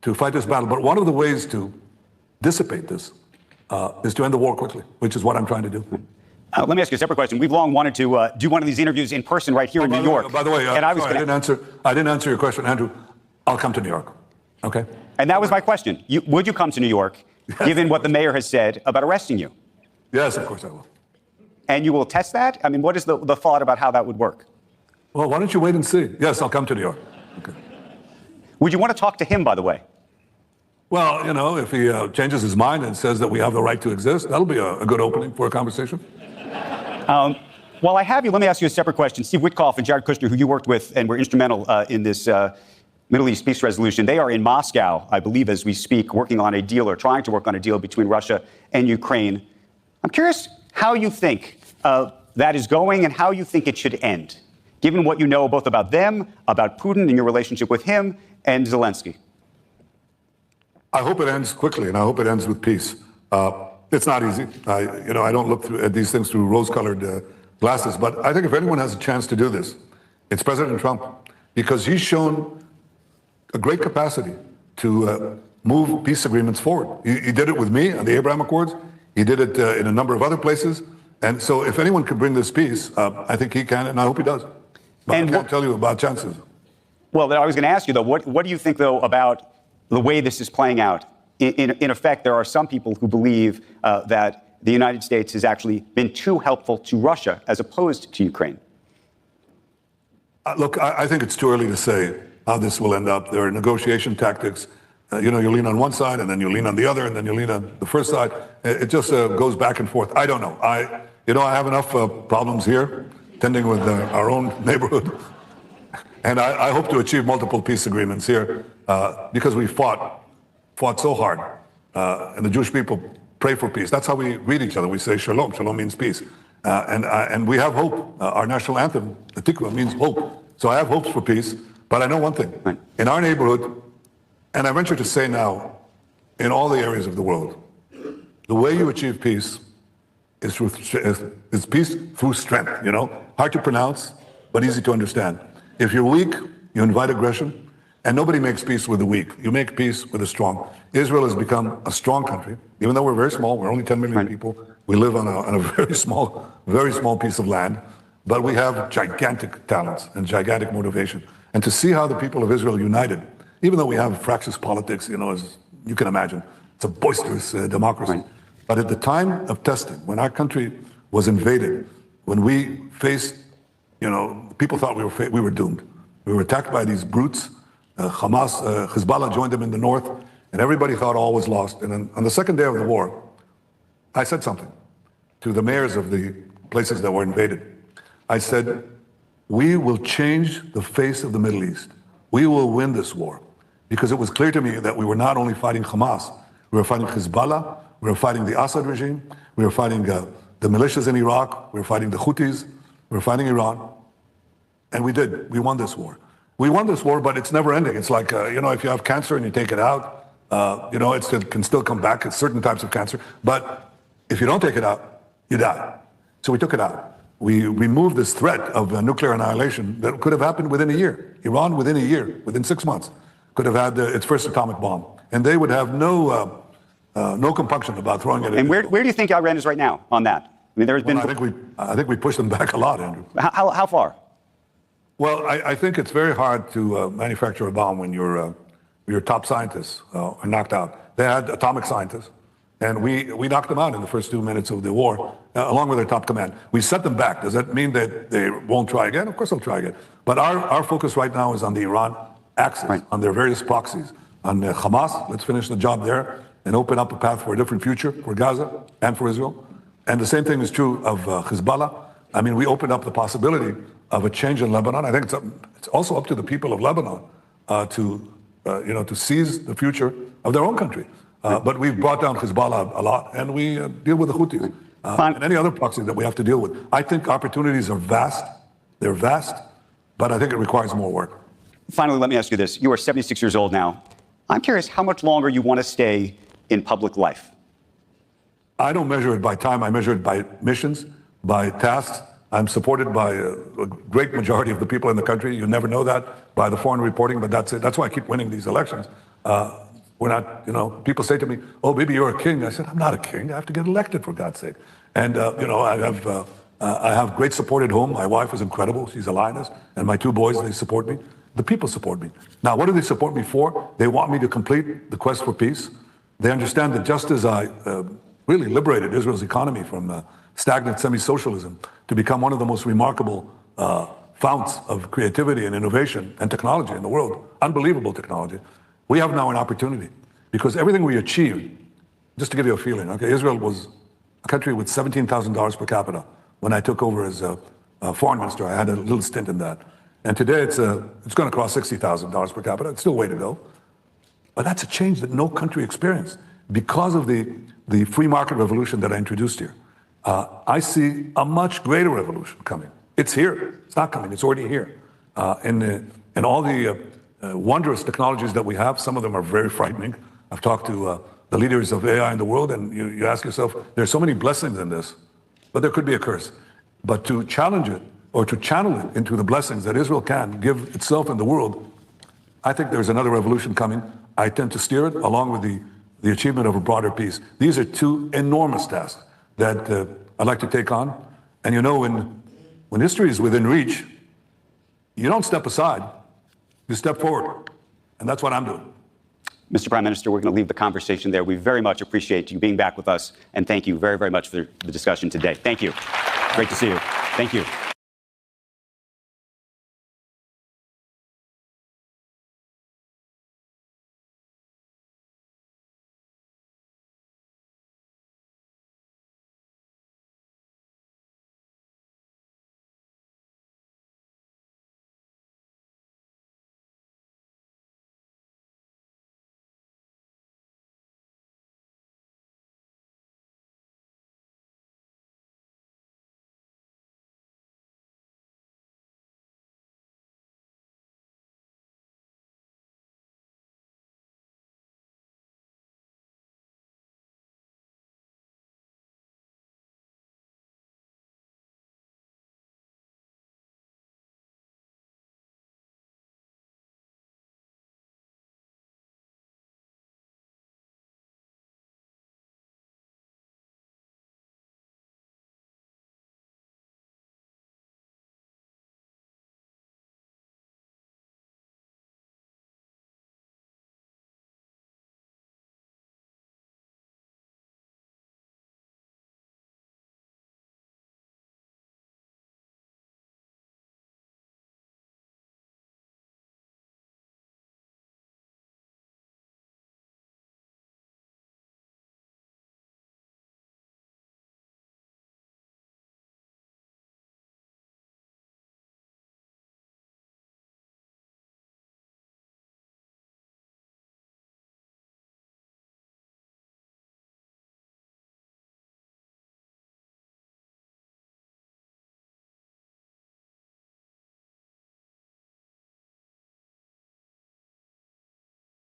to fight this battle. But one of the ways to dissipate this is to end the war quickly, which is what I'm trying to do. Let me ask you a separate question. We've long wanted to do one of these interviews in person right here in New York. By the way, and I didn't answer your question, Andrew. I'll come to New York. Okay. And that was my question. Would you come to New York, given what the mayor has said about arresting you? Yes, of course I will. And you will test that? I mean, what is the thought about how that would work? Well, why don't you wait and see? Yes, I'll come to New York. Okay. Would you want to talk to him, by the way? Well, you know, if he changes his mind and says that we have the right to exist, that'll be a good opening for a conversation. While I have you, let me ask you a separate question. Steve Witkoff and Jared Kushner, who you worked with and were instrumental in this Middle East peace resolution, they are in Moscow, I believe, as we speak, working on a deal or trying to work on a deal between Russia and Ukraine. I'm curious how you think that is going and how you think it should end, given what you know both about them, about Putin and your relationship with him, and Zelensky. I hope it ends quickly, and I hope it ends with peace. It's not easy. I don't look at these things through rose-colored glasses, but I think if anyone has a chance to do this, it's President Trump, because he's shown a great capacity to move peace agreements forward. He did it with me on the Abraham Accords. He did it in a number of other places. And so if anyone could bring this peace, I think he can, and I hope he does. But I can't tell you about chances. Well, I was going to ask you, though, what do you think, though, about the way this is playing out? In effect, there are some people who believe that the United States has actually been too helpful to Russia as opposed to Ukraine. Look, I think it's too early to say how this will end up. There are negotiation tactics. You lean on one side, and then you lean on the other, and then you lean on the first side. It just goes back and forth. I don't know. I have enough problems here, tending with our own neighborhood. And I hope to achieve multiple peace agreements here because we fought so hard. And the Jewish people pray for peace. That's how we greet each other. We say shalom. Shalom means peace. And we have hope. Our national anthem, the Tikva, means hope. So I have hopes for peace. But I know one thing. Right. In our neighborhood, and I venture to say now, in all the areas of the world, the way you achieve peace is peace through strength, Hard to pronounce, but easy to understand. If you're weak, you invite aggression, and nobody makes peace with the weak. You make peace with the strong. Israel has become a strong country, even though we're very small. We're only 10 million people. We live on a very small piece of land, but we have gigantic talents and gigantic motivation. And to see how the people of Israel united, even though we have fractious politics, as you can imagine, it's a boisterous democracy. Right. But at the time of testing, when our country was invaded, when we faced, people thought we were doomed. We were attacked by these brutes. Hamas, Hezbollah joined them in the north, and everybody thought all was lost. And then on the second day of the war, I said something to the mayors of the places that were invaded. I said, we will change the face of the Middle East. We will win this war. Because it was clear to me that we were not only fighting Hamas, we were fighting Hezbollah, we were fighting the Assad regime, we were fighting the militias in Iraq, we were fighting the Houthis, we were fighting Iran. And we did. We won this war. We won this war, but it's never ending. It's like, if you have cancer and you take it out, it can still come back. It's certain types of cancer. But if you don't take it out, you die. So we took it out. We removed this threat of nuclear annihilation that could have happened within a year. Iran, within a year, within 6 months, could have had its first atomic bomb. And they would have no compunction about throwing it. And where do you think Iran is right now on that? I mean, there's been. I think we pushed them back a lot, Andrew. How far? Well, I think it's very hard to manufacture a bomb when your top scientists are knocked out. They had atomic scientists, and we knocked them out in the first 2 minutes of the war, along with their top command. We set them back. Does that mean that they won't try again? Of course they'll try again. But our focus right now is on the Iran axis, right, on their various proxies. On Hamas, let's finish the job there and open up a path for a different future for Gaza and for Israel. And the same thing is true of Hezbollah. I mean, we opened up the possibility of a change in Lebanon. I think it's also up to the people of Lebanon to seize the future of their own country. But we've brought down Hezbollah a lot, and we deal with the Houthis and any other proxy that we have to deal with. I think opportunities are vast. They're vast, but I think it requires more work. Finally, let me ask you this. You are 76 years old now. I'm curious how much longer you want to stay in public life. I don't measure it by time. I measure it by missions, by tasks. I'm supported by a great majority of the people in the country. You never know that by the foreign reporting, but that's it. That's why I keep winning these elections. We're not, people say to me, oh, maybe you're a king. I said, I'm not a king. I have to get elected, for God's sake. And, I have great support at home. My wife is incredible. She's a lioness. And my two boys, they support me. The people support me. Now, what do they support me for? They want me to complete the quest for peace. They understand that just as I really liberated Israel's economy from stagnant semi-socialism to become one of the most remarkable founts of creativity and innovation and technology in the world, unbelievable technology, we have now an opportunity. Because everything we achieved, just to give you a feeling, okay, Israel was a country with $17,000 per capita when I took over as a foreign minister. I had a little stint in that. And today it's going to cross $60,000 per capita. It's still a way to go. But that's a change that no country experienced because of the free market revolution that I introduced here. I see a much greater revolution coming. It's here. It's not coming. It's already here. And all the wondrous technologies that we have, some of them are very frightening. I've talked to the leaders of AI in the world, and you ask yourself, there's so many blessings in this, but there could be a curse. But to challenge it or to channel it into the blessings that Israel can give itself and the world, I think there's another revolution coming. I tend to steer it along with the achievement of a broader peace. These are two enormous tasks that I'd like to take on. And when history is within reach, you don't step aside, you step forward. And that's what I'm doing. Mr. Prime Minister, we're going to leave the conversation there. We very much appreciate you being back with us, and thank you very, very much for the discussion today. Thank you. Great to see you. Thank you.